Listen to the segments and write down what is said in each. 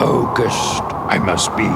Focused, I must be.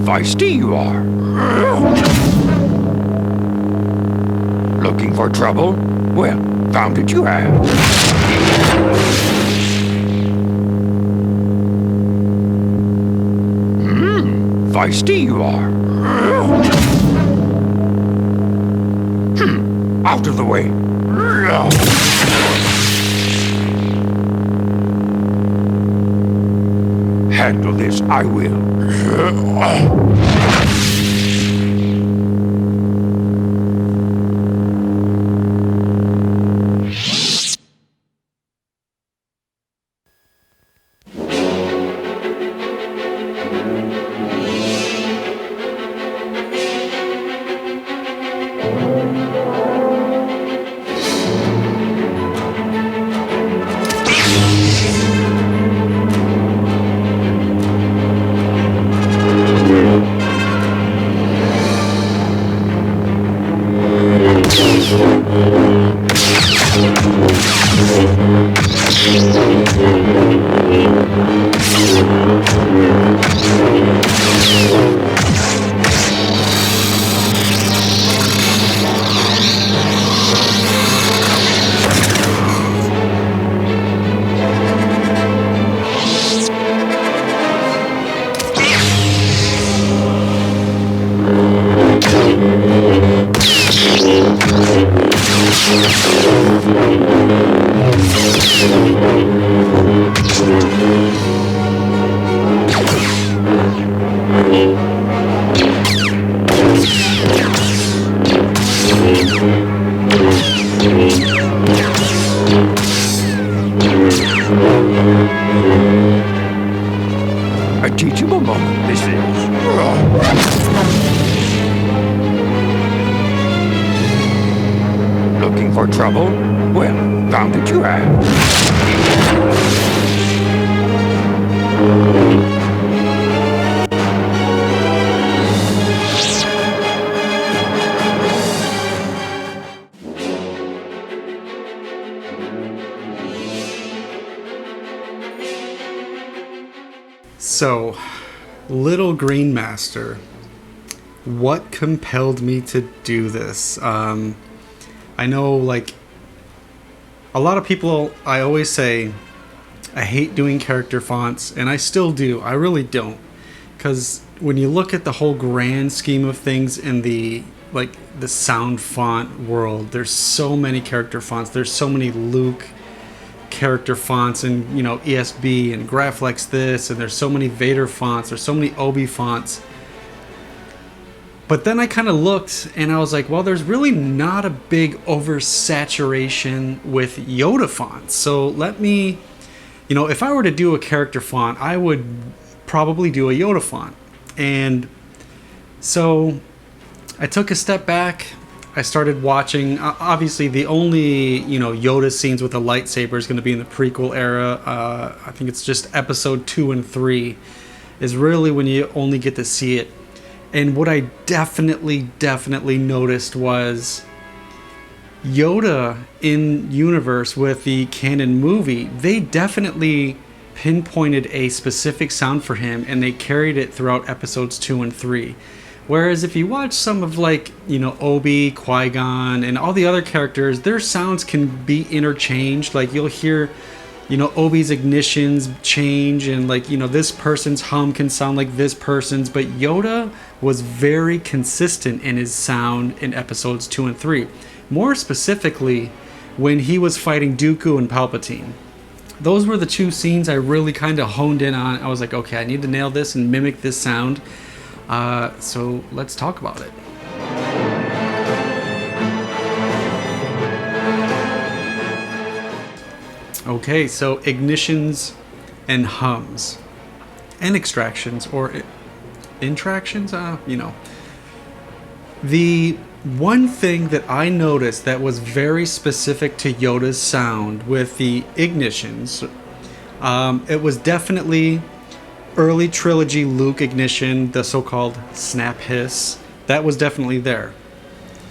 Feisty you are. Looking for trouble? Well, found it you have. Feisty you are. Out of the way. Handle this, I will. A teachable moment, this is. Looking for trouble? Well, found it you have. So, Little Green Master, what compelled me to do this? I know, like, a lot of people, I always say, I hate doing character fonts, and I still do. I really don't. Because when you look at the whole grand scheme of things in the, like, the sound font world, there's so many character fonts. There's so many Luke character fonts, and you know, ESB and Graflex this, and there's so many Vader fonts, there's so many Obi fonts. But then I kind of looked and I was like, well, there's really not a big oversaturation with Yoda fonts. So let me, you know, if I were to do a character font, I would probably do a Yoda font. And so I took a step back. I started watching, obviously the only, you know, Yoda scenes with a lightsaber is going to be in the prequel era. I think it's just episode 2 and 3 is really when you only get to see it. And what I definitely noticed was Yoda in universe with the canon movie, they definitely pinpointed a specific sound for him and they carried it throughout episodes 2 and 3. Whereas if you watch some of, like, you know, Obi, Qui-Gon, and all the other characters, their sounds can be interchanged. Like, you'll hear, you know, Obi's ignitions change, and, like, you know, this person's hum can sound like this person's. But Yoda was very consistent in his sound in episodes 2 and 3. More specifically, when he was fighting Dooku and Palpatine. Those were the two scenes I really kind of honed in on. I was like, okay, I need to nail this and mimic this sound. So let's talk about it. Okay, so ignitions and hums and extractions or intractions, you know. The one thing that I noticed that was very specific to Yoda's sound with the ignitions, it was definitely early trilogy Luke ignition, the so-called snap hiss, that was definitely there.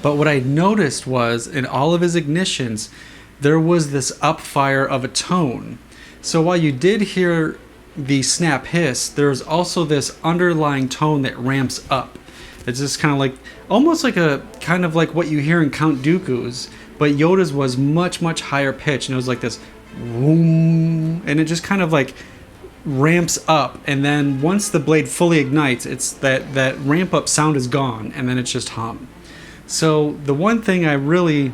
But what I noticed was in all of his ignitions, there was this upfire of a tone. So while you did hear the snap hiss, there's also this underlying tone that ramps up. It's just kind of like, almost like a, kind of like what you hear in Count Dooku's, but Yoda's was much higher pitch, and it was like this boom, and it just kind of like ramps up, and then once the blade fully ignites, it's that ramp up sound is gone, and then it's just hum. So the one thing I really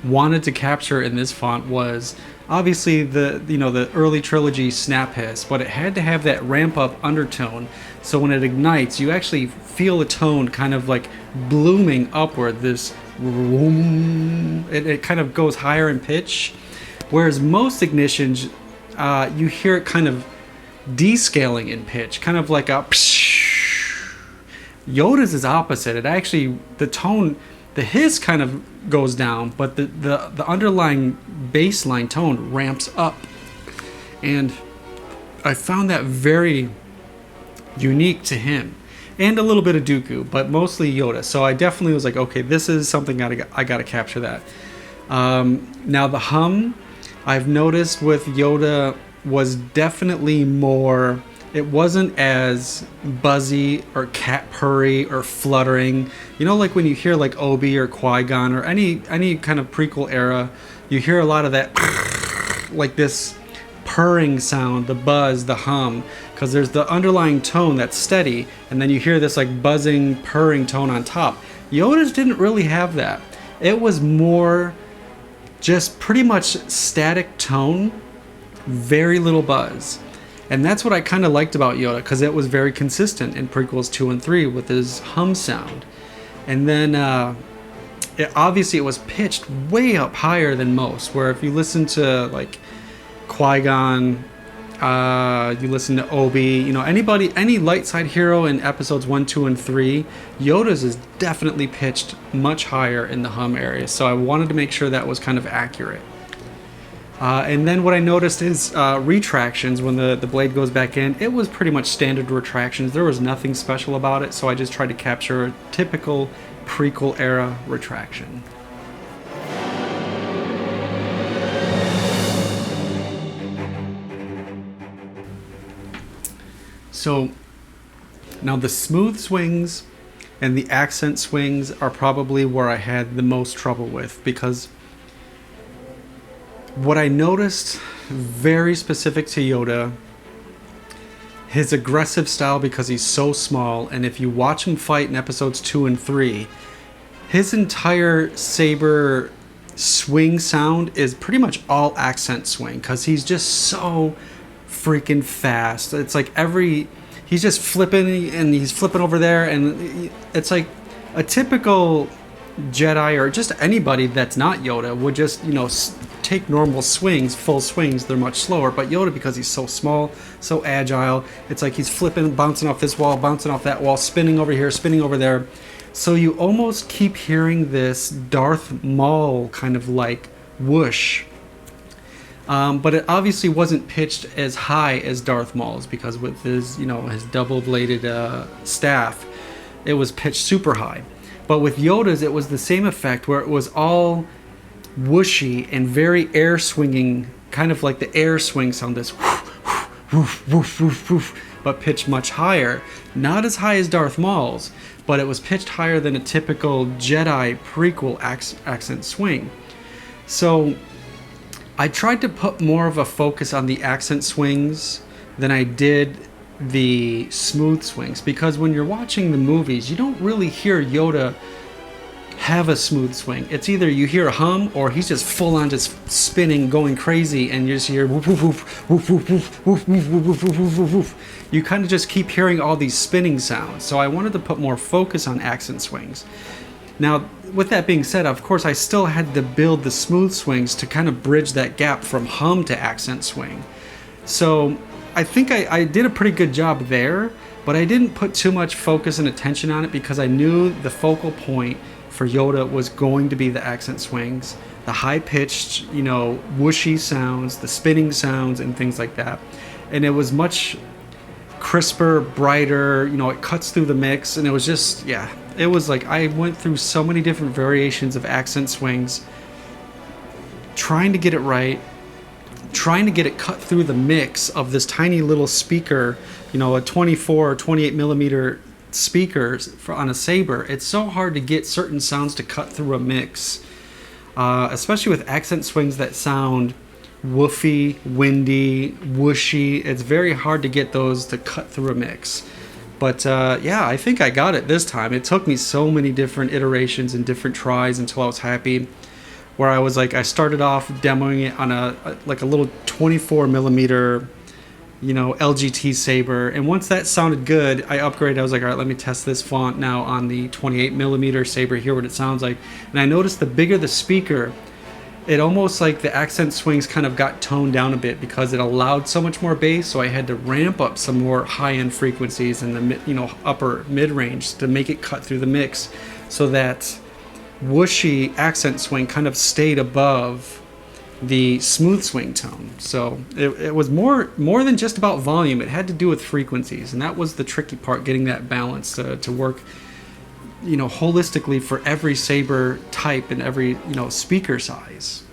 wanted to capture in this font was obviously the early trilogy snap hiss, but it had to have that ramp up undertone, so when it ignites you actually feel the tone kind of like blooming upward, this it kind of goes higher in pitch, whereas most ignitions you hear it kind of descaling in pitch, kind of like a psh. Yoda's is opposite. It actually, the tone, the hiss kind of goes down, but the underlying baseline tone ramps up. And I found that very unique to him. And a little bit of Dooku, but mostly Yoda. So I definitely was like, okay, this is something I gotta capture that. Now the hum, I've noticed with Yoda was definitely more, it wasn't as buzzy or cat purry or fluttering. You know, like when you hear like Obi or Qui-Gon or any kind of prequel era, you hear a lot of that like this purring sound, the buzz, the hum, because there's the underlying tone that's steady, and then you hear this like buzzing, purring tone on top. Yoda's didn't really have that. It was more just pretty much static tone, very little buzz. And that's what I kind of liked about Yoda, because it was very consistent in prequels 2 and 3 with his hum sound. And then obviously it was pitched way up higher than most, where if you listen to like Qui-Gon, You listen to Obi, you know, anybody, any light side hero in episodes 1, 2, and 3, Yoda's is definitely pitched much higher in the hum area. So I wanted to make sure that was kind of accurate. And then what I noticed is retractions when the blade goes back in. It was pretty much standard retractions. There was nothing special about it, so I just tried to capture a typical prequel era retraction. So now the smooth swings and the accent swings are probably where I had the most trouble with, because what I noticed very specific to Yoda, his aggressive style, because he's so small, and if you watch him fight in episodes 2 and 3, his entire saber swing sound is pretty much all accent swing, because he's just so freaking fast. It's like he's just flipping, and he's flipping over there, and it's like a typical Jedi or just anybody that's not Yoda would just, you know, take normal swings, full swings. They're much slower, but Yoda, because he's so small, so agile, it's like he's flipping, bouncing off this wall, bouncing off that wall, spinning over here, spinning over there. So you almost keep hearing this Darth Maul kind of like whoosh. But it obviously wasn't pitched as high as Darth Maul's, because with his, you know, his double-bladed staff, it was pitched super high. But with Yoda's, it was the same effect, where it was all whooshy and very air swinging, kind of like the air swing sound, this woof, woof, woof, woof, woof, but pitched much higher. Not as high as Darth Maul's, but it was pitched higher than a typical Jedi prequel accent swing. So I tried to put more of a focus on the accent swings than I did the smooth swings, because when you're watching the movies, you don't really hear Yoda have a smooth swing. It's either you hear a hum, or he's just full on just spinning, going crazy, and you just hear woof, woof, woof, woof, woof, woof, woof, woof, woof, woof, woof, woof, woof. You kind of just keep hearing all these spinning sounds. So I wanted to put more focus on accent swings. Now, with that being said, of course, I still had to build the smooth swings to kind of bridge that gap from hum to accent swing. So I think I did a pretty good job there, but I didn't put too much focus and attention on it, because I knew the focal point for Yoda was going to be the accent swings, the high-pitched, you know, whooshy sounds, the spinning sounds, and things like that. And it was much crisper, brighter, you know, it cuts through the mix, and it was just, yeah, it was like I went through so many different variations of accent swings, trying to get it right, trying to get it cut through the mix of this tiny little speaker, you know, a 24 or 28 millimeter speakers on a Saber. It's so hard to get certain sounds to cut through a mix, especially with accent swings that sound woofy, windy, whooshy. It's very hard to get those to cut through a mix. But yeah, I think I got it this time. It took me so many different iterations and different tries until I was happy, where I was like, I started off demoing it on a little 24 millimeter, you know, LGT Saber, and once that sounded good, I upgraded. I was like, all right, let me test this font now on the 28 millimeter Saber, hear what it sounds like. And I noticed the bigger the speaker, it almost like the accent swings kind of got toned down a bit, because it allowed so much more bass. So I had to ramp up some more high-end frequencies in the, you know, upper mid-range to make it cut through the mix, so that whooshy accent swing kind of stayed above the smooth swing tone. So it was more than just about volume. It had to do with frequencies, and that was the tricky part, getting that balance to work, you know, holistically for every Saber type and every, you know, speaker size.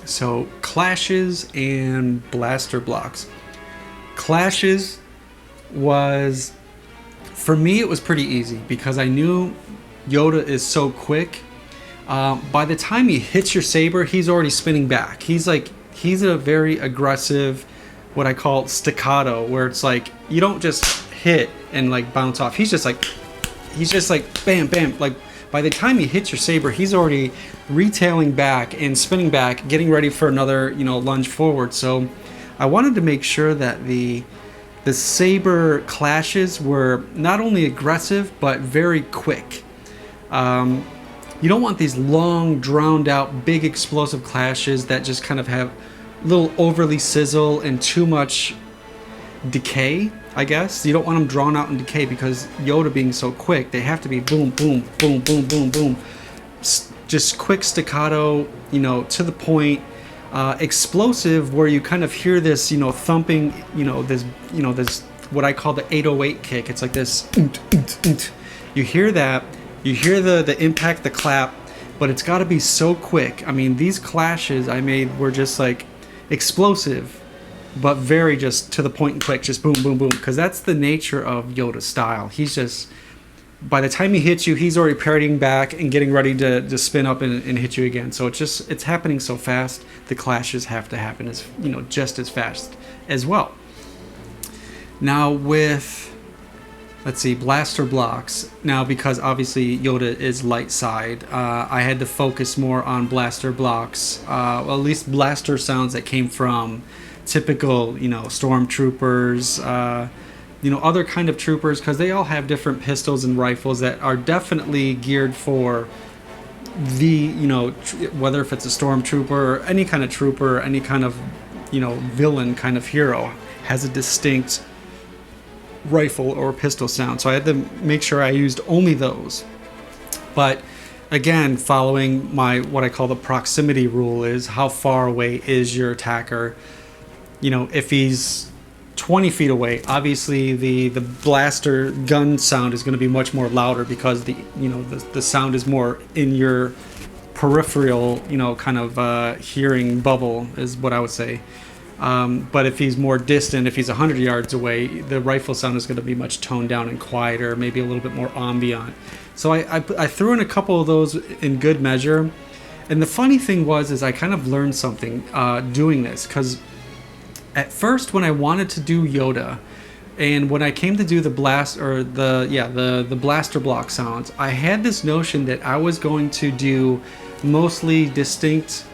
So clashes and blaster blocks. Clashes was, for me, it was pretty easy, because I knew Yoda is so quick. By the time he hits your Saber, he's already spinning back. He's a very aggressive, what I call staccato, where it's like you don't just hit and like bounce off. He's just like bam, bam. Like by the time he hits your Saber, he's already retailing back and spinning back, getting ready for another, you know, lunge forward. So I wanted to make sure that the Saber clashes were not only aggressive but very quick. You don't want these long, drowned out, big explosive clashes that just kind of have a little overly sizzle and too much decay, I guess. You don't want them drawn out in decay because Yoda being so quick, they have to be boom, boom, boom, boom, boom, boom. Just quick staccato, you know, to the point. Explosive, where you kind of hear this, you know, thumping, this what I call the 808 kick. It's like this. You hear that. You hear the impact, the clap, but it's got to be so quick. I mean, these clashes I made were just like explosive, but very just to the point and quick, just boom, boom, boom. Because that's the nature of Yoda's style. He's just, by the time he hits you, he's already parrying back and getting ready to spin up and hit you again. So it's happening so fast. The clashes have to happen as, you know, just as fast as well. Now with, let's see, blaster blocks. Now, because obviously Yoda is light side, I had to focus more on blaster blocks, well, at least blaster sounds that came from typical, you know, stormtroopers, you know, other kind of troopers, because they all have different pistols and rifles that are definitely geared for the, you know, whether if it's a stormtrooper or any kind of trooper, any kind of, you know, villain kind of hero has a distinct rifle or pistol sound. So I had to make sure I used only those. But again, following my, what I call the proximity rule, is how far away is your attacker. You know, if he's 20 feet away, obviously the blaster gun sound is going to be much more louder because the, you know, the sound is more in your peripheral, you know, kind of hearing bubble is what I would say. But if he's more distant, if he's 100 yards away, the rifle sound is going to be much toned down and quieter, maybe a little bit more ambient. So I threw in a couple of those in good measure. And the funny thing was I kind of learned something doing this, because at first when I wanted to do Yoda, and when I came to do the blast or the blaster block sounds, I had this notion that I was going to do mostly distinct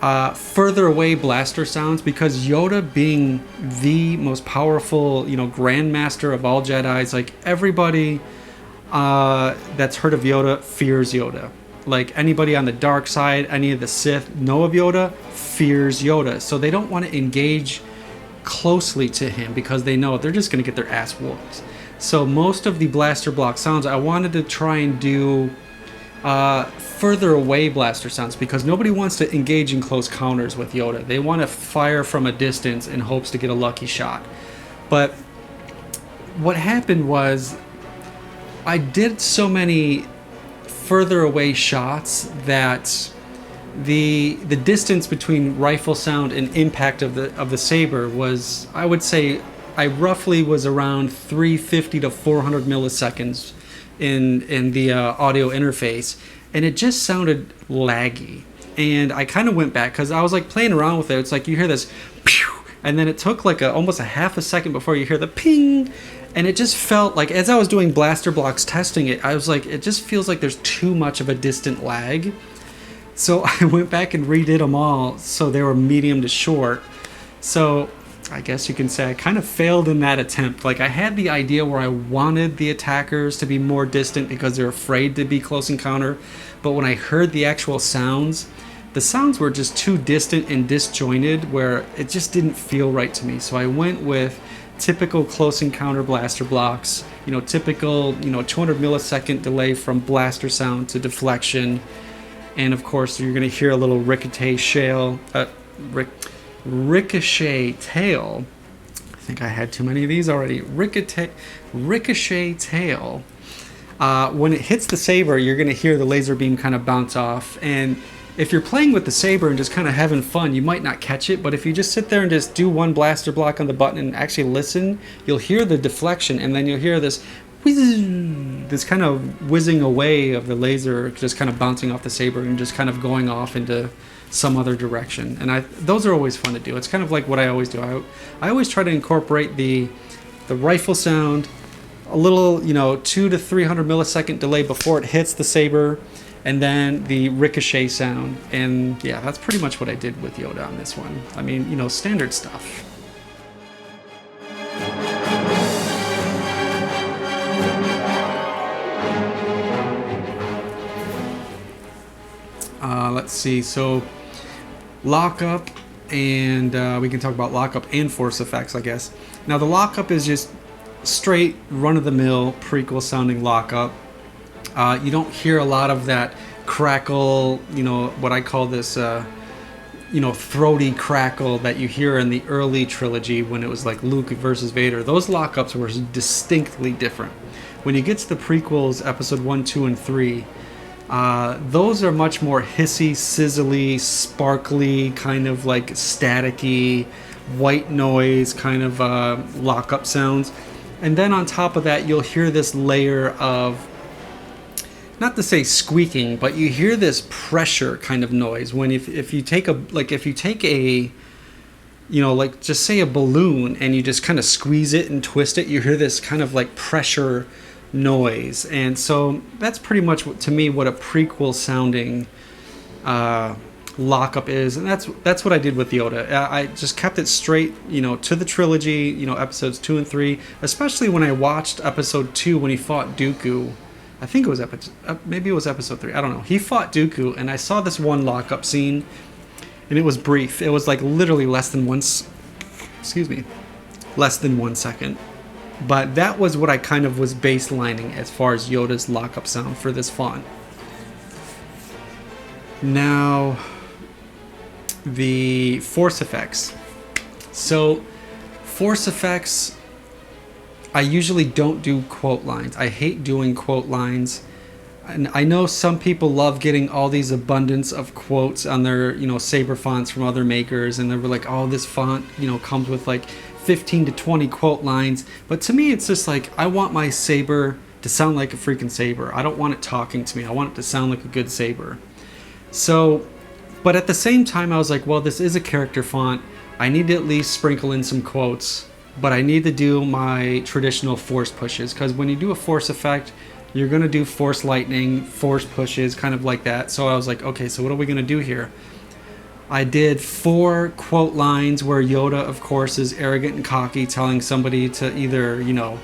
further away blaster sounds, because Yoda being the most powerful, you know, grandmaster of all Jedis, like everybody that's heard of Yoda fears Yoda. Like anybody on the dark side, any of the Sith know of Yoda, fears Yoda. So they don't want to engage closely to him because they know they're just going to get their ass whooped. So most of the blaster block sounds, I wanted to try and do further away blaster sounds, because nobody wants to engage in close counters with Yoda. They want to fire from a distance in hopes to get a lucky shot. But what happened was I did so many further away shots that the distance between rifle sound and impact of the saber was, I would say, I roughly was around 350 to 400 milliseconds in the audio interface, and it just sounded laggy. And I kind of went back because I was like playing around with it. It's like you hear this pew, and then it took like almost a half a second before you hear the ping, and it just felt like, as I was doing blaster blocks testing it, I was like, it just feels like there's too much of a distant lag. So I went back and redid them all so they were medium to short. So I guess you can say I kind of failed in that attempt. Like, I had the idea where I wanted the attackers to be more distant because they're afraid to be close encounter, but when I heard the actual sounds, the sounds were just too distant and disjointed where it just didn't feel right to me. So I went with typical close encounter blaster blocks, you know, typical, you know, 200 millisecond delay from blaster sound to deflection. And of course, you're going to hear a little ricochet tail. I think I had too many of these already. Ricochet tail. When it hits the saber, you're going to hear the laser beam kind of bounce off. And if you're playing with the saber and just kind of having fun, you might not catch it. But if you just sit there and just do one blaster block on the button and actually listen, you'll hear the deflection, and then you'll hear this kind of whizzing away of the laser, just kind of bouncing off the saber and just kind of going off into some other direction. And those are always fun to do. It's kind of like what I always do. I always try to incorporate the rifle sound, a little, you know, 200 to 300 millisecond delay before it hits the saber, and then the ricochet sound. And yeah, that's pretty much what I did with Yoda on this one. I mean, you know, standard stuff. let's see. So Lockup, and we can talk about Lockup and Force FX, I guess. Now the Lockup is just straight run-of-the-mill prequel sounding Lockup. You don't hear a lot of that crackle, you know, what I call this, you know, throaty crackle that you hear in the early trilogy when it was like Luke versus Vader. Those Lockups were distinctly different. When you get to the prequels, episode 1, 2, and 3, those are much more hissy, sizzly, sparkly, kind of like staticky, white noise kind of Lockup sounds. And then on top of that, you'll hear this layer of, not to say squeaking, but you hear this pressure kind of noise when if you take a you know, like just say a balloon and you just kind of squeeze it and twist it, you hear this kind of like pressure noise. And so that's pretty much to me what a prequel sounding Lockup is, and that's what I did with Yoda. I just kept it straight, you know, to the trilogy, you know, episodes 2 and 3, especially when I watched episode 2 when he fought Dooku. I think it was maybe it was episode 3. I don't know. He fought Dooku, and I saw this one Lockup scene, and it was brief. It was like literally less than 1 second. But that was what I kind of was baselining as far as Yoda's Lockup sound for this font. Now, the Force effects. So, Force effects, I usually don't do quote lines. I hate doing quote lines. And I know some people love getting all these abundance of quotes on their, you know, Saber fonts from other makers, and they were like, oh, this font, you know, comes with like 15 to 20 quote lines. But to me, it's just like, I want my Saber to sound like a freaking Saber. I don't want it talking to me. I want it to sound like a good Saber. So, but at the same time, I was like, well, this is a character font. I need to at least sprinkle in some quotes, but I need to do my traditional force pushes, because when you do a force effect, you're going to do force lightning, force pushes, kind of like that. So I was like, okay, so what are we going to do here? I did 4 quote lines where Yoda, of course, is arrogant and cocky, telling somebody to either, you know,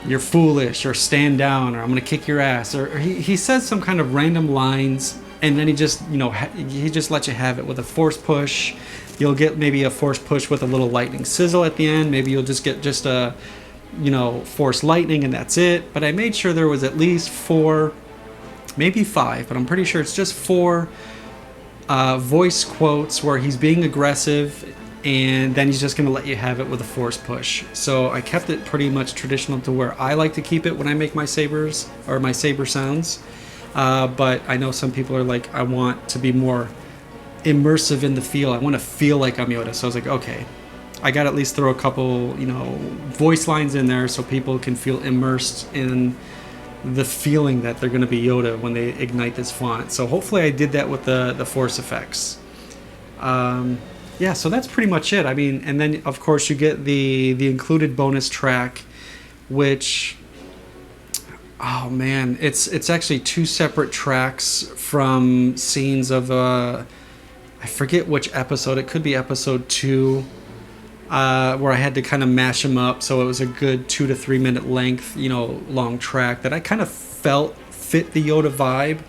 you're foolish, or stand down, or I'm going to kick your ass, or he says some kind of random lines, and then he just, you know, he just lets you have it with a force push. You'll get maybe a force push with a little lightning sizzle at the end. Maybe you'll just get just a, you know, force lightning, and that's it. But I made sure there was at least 4, maybe 5, but I'm pretty sure it's just 4 voice quotes where he's being aggressive, and then he's just going to let you have it with a force push. So I kept it pretty much traditional to where I like to keep it when I make my sabers, or my Saber sounds. But I know some people are like, I want to be more immersive in the feel. I want to feel like I'm Yoda. So I was like, okay, I got to at least throw a couple, you know, voice lines in there so people can feel immersed in the feeling that they're going to be Yoda when they ignite this font. So hopefully I did that with the force effects. Yeah, so that's pretty much it. I mean, and then of course you get the included bonus track, which, oh man, it's actually 2 separate tracks from scenes of I forget which episode. It could be episode 2, where I had to kind of mash them up, so it was a good 2 to 3 minute length, you know, long track that I kind of felt fit the Yoda vibe.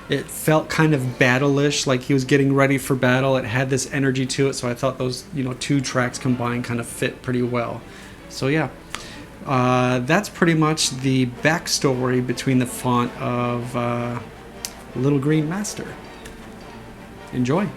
It felt kind of battle-ish, like he was getting ready for battle. It had this energy to it, so I thought those, you know, 2 tracks combined kind of fit pretty well. So yeah, that's pretty much the backstory between the font of Little Green Master. Enjoy.